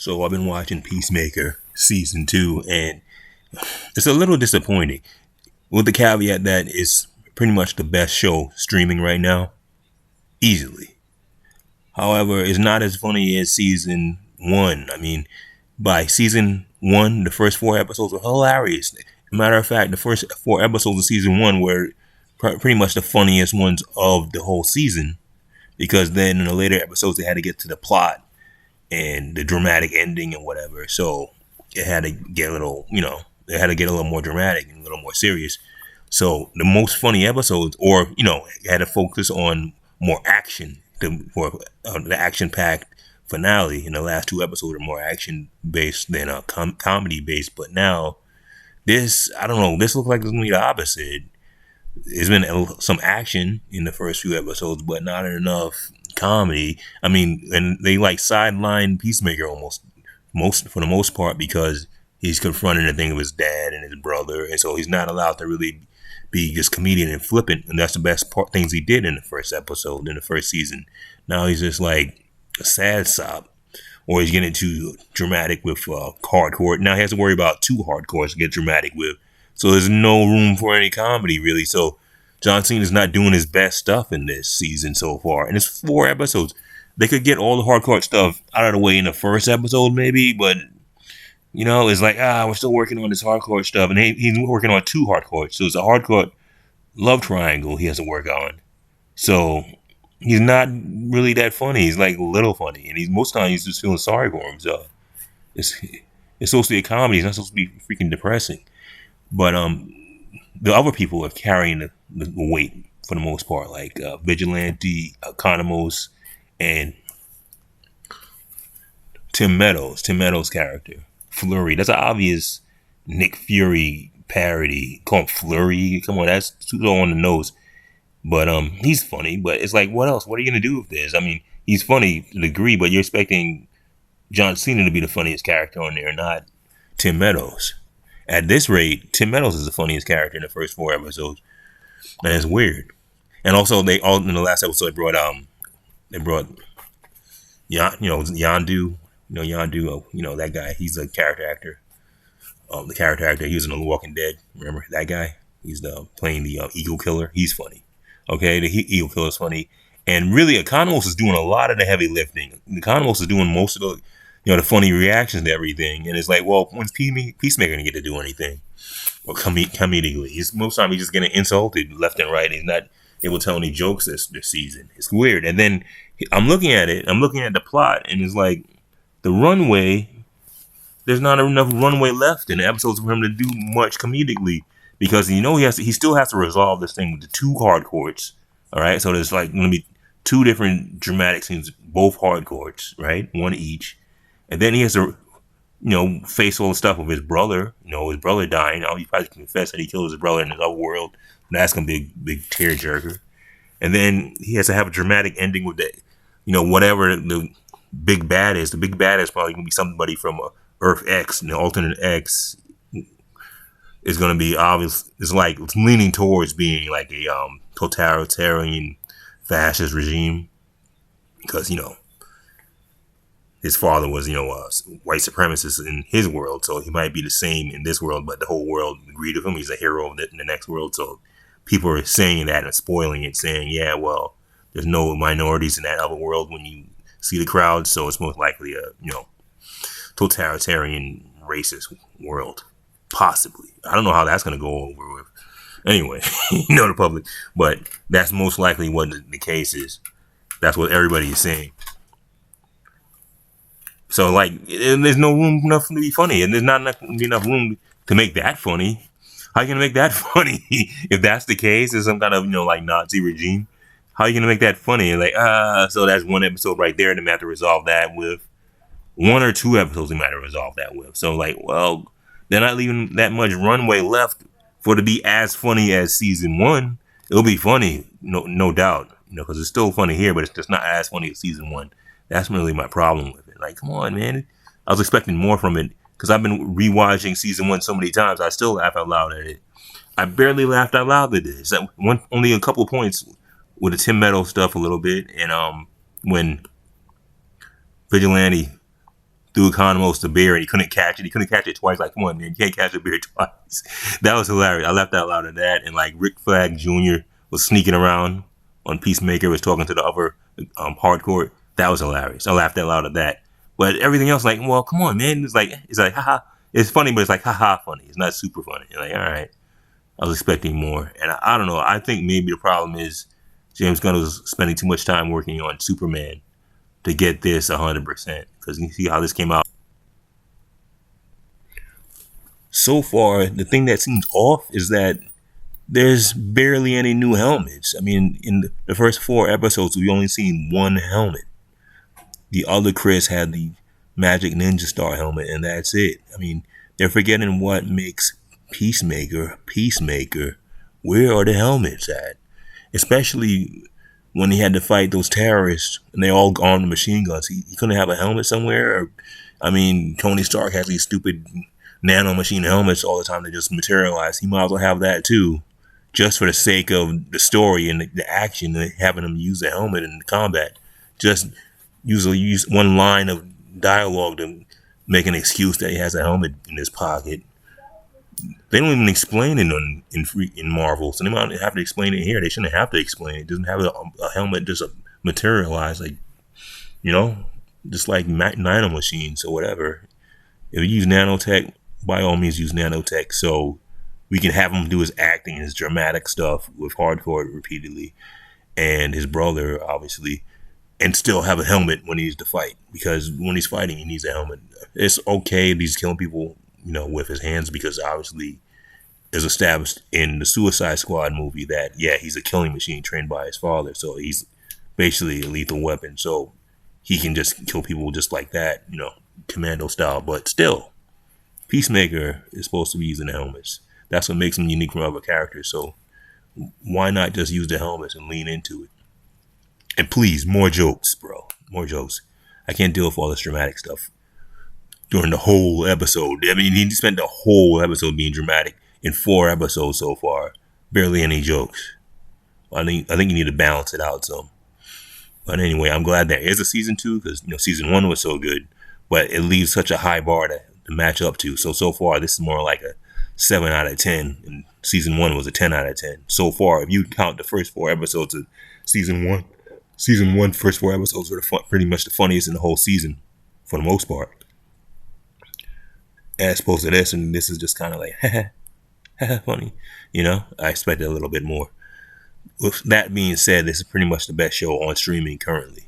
So I've been watching Peacemaker season 2, and it's a little disappointing, with the caveat that it's pretty much the best show streaming right now, easily. However, it's not as funny as season 1. I mean, by season 1, the first 4 episodes were hilarious. Matter of fact, the first 4 episodes of season 1 were pretty much the funniest ones of the whole season, because then in the later episodes they had to get to the plot and the dramatic ending and whatever. So it had to get a little, it had to get a little more dramatic and a little more serious. So the most funny episodes, or, had to focus on more action for the action-packed finale. And the last 2 episodes are more action-based than comedy-based. But now, this looks like it's going to be the opposite. There's been some action in the first few episodes, but not enough comedy. I mean, and they sideline Peacemaker for the most part, because he's confronting the thing of his dad and his brother, and so he's not allowed to really be just comedian and flippant. And that's the best things he did in the first episode, in the first season. Now he's just like a sad sop, or he's getting too dramatic with hardcore. Now he has to worry about 2 hardcores to get dramatic with. So there's no room for any comedy, really. So John Cena's not doing his best stuff in this season so far. And it's 4 episodes. They could get all the hardcore stuff out of the way in the first episode, maybe. But, it's like, we're still working on this hardcore stuff. And he's working on 2 hardcore. So it's a hardcore love triangle he has to work on. So he's not really that funny. He's like a little funny. And most of the time he's just feeling sorry for himself. It's supposed to be a comedy. It's not supposed to be freaking depressing. But the other people are carrying the weight for the most part, like Vigilante, Economos, and Tim Meadows' character, Flurry. That's an obvious Nick Fury parody. Call him Flurry. Come on, that's too on the nose. But he's funny. But it's like, what else? What are you going to do with this? I mean, he's funny to a degree, but you're expecting John Cena to be the funniest character on there, not Tim Meadows. At this rate, Tim Meadows is the funniest character in the first 4 episodes, and it's weird. And also, in the last episode they brought Yondu, that guy. He's a character actor. The character actor, he was in The Walking Dead. Remember that guy? He's playing the Eagle Killer. He's funny. Okay, the Eagle Killer is funny, and really, Economos is doing a lot of the heavy lifting. Economos is doing most of the the funny reactions to everything. And it's like, well, when's Peacemaker going to get to do anything? Or comedically? Most of the time he's just getting insulted left and right. He's not able to tell any jokes this season. It's weird. And then I'm looking at the plot, and it's like, the runway, there's not enough runway left in the episodes for him to do much comedically. Because, he still has to resolve this thing with the 2 hardcores. All right? So there's going to be 2 different dramatic scenes, both hardcores, right? 1 each. And then he has to, face all the stuff with his brother, his brother dying. He probably confessed that he killed his brother in this other world. That's going to be a big tearjerker. And then he has to have a dramatic ending with that, whatever the big bad is. The big bad is probably going to be somebody from Earth X, and the alternate X is going to be obvious. It's leaning towards being like a totalitarian fascist regime. Because, his father was, white supremacist in his world, so he might be the same in this world, but the whole world agreed with him. He's a hero in the next world, so people are saying that and spoiling it, saying, yeah, well, there's no minorities in that other world when you see the crowd, so it's most likely a, totalitarian, racist world. Possibly. I don't know how that's going to go over with. Anyway, the public, but that's most likely what the case is. That's what everybody is saying. So, there's no room enough to be funny, and there's not enough room to make that funny. How are you going to make that funny? If that's the case, there's some kind of, Nazi regime. How are you going to make that funny? And so that's 1 episode right there, and they might have to resolve that with 1 or 2 episodes. They might have to resolve that with. So, well, they're not leaving that much runway left for it to be as funny as season 1. It'll be funny, no doubt, because it's still funny here, but it's just not as funny as season 1. That's really my problem with it. Come on, man. I was expecting more from it, because I've been rewatching season 1 so many times. I still laugh out loud at it. I barely laughed out loud at this. Only a couple of points with the Tim Meadows stuff a little bit, and when Vigilante threw Economos the bear and he couldn't catch it. He couldn't catch it twice. Like, come on, man, you can't catch a bear twice. That was hilarious. I laughed out loud at that. And like Rick Flag Jr. was sneaking around on Peacemaker, was talking to the other hardcore. That was hilarious. I laughed out loud at that. But everything else, like, well, come on, man. It's like, haha. It's funny, but it's like, haha, funny. It's not super funny. You're like, all right. I was expecting more. And I don't know. I think maybe the problem is James Gunn was spending too much time working on Superman to get this 100%. Because you see how this came out. So far, the thing that seems off is that there's barely any new helmets. I mean, in the first 4 episodes, we've only seen one helmet. The other Chris had the Magic Ninja Star helmet, and that's it. I mean, they're forgetting what makes Peacemaker. Where are the helmets at? Especially when he had to fight those terrorists, and they all armed with machine guns. He couldn't have a helmet somewhere? Or, I mean, Tony Stark has these stupid nano machine helmets all the time that just materialize. He might as well have that too, just for the sake of the story and the action, and having him use the helmet in combat. Just use one line of dialogue to make an excuse that he has a helmet in his pocket. They don't even explain it in Marvel, so they might have to explain it here. They shouldn't have to explain it. It doesn't have a helmet just materialize, like, you know, just like nano machines or whatever. If you use nanotech, by all means use nanotech, so we can have him do his acting and his dramatic stuff with hardcore repeatedly, and his brother, obviously, and still have a helmet when he needs to fight. Because when he's fighting, he needs a helmet. It's okay if he's killing people, you know, with his hands, because obviously is established in the Suicide Squad movie that, yeah, he's a killing machine trained by his father. So he's basically a lethal weapon. So he can just kill people just like that, you know, commando style. But still, Peacemaker is supposed to be using the helmets. That's what makes him unique from other characters. So why not just use the helmets and lean into it? And please, more jokes, bro. More jokes. I can't deal with all this dramatic stuff during the whole episode. I mean, he spent the whole episode being dramatic in 4 episodes so far. Barely any jokes. I think you need to balance it out some. But anyway, I'm glad there is a season 2, because, you know, season 1 was so good, but it leaves such a high bar to match up to. So far, this is more like a 7 out of 10, and season 1 was a 10 out of 10. So far, if you count the first 4 episodes of season 1, first 4 episodes were pretty much the funniest in the whole season, for the most part. As opposed to this, and this is just kind of like, funny. You know, I expected a little bit more. With that being said, this is pretty much the best show on streaming currently.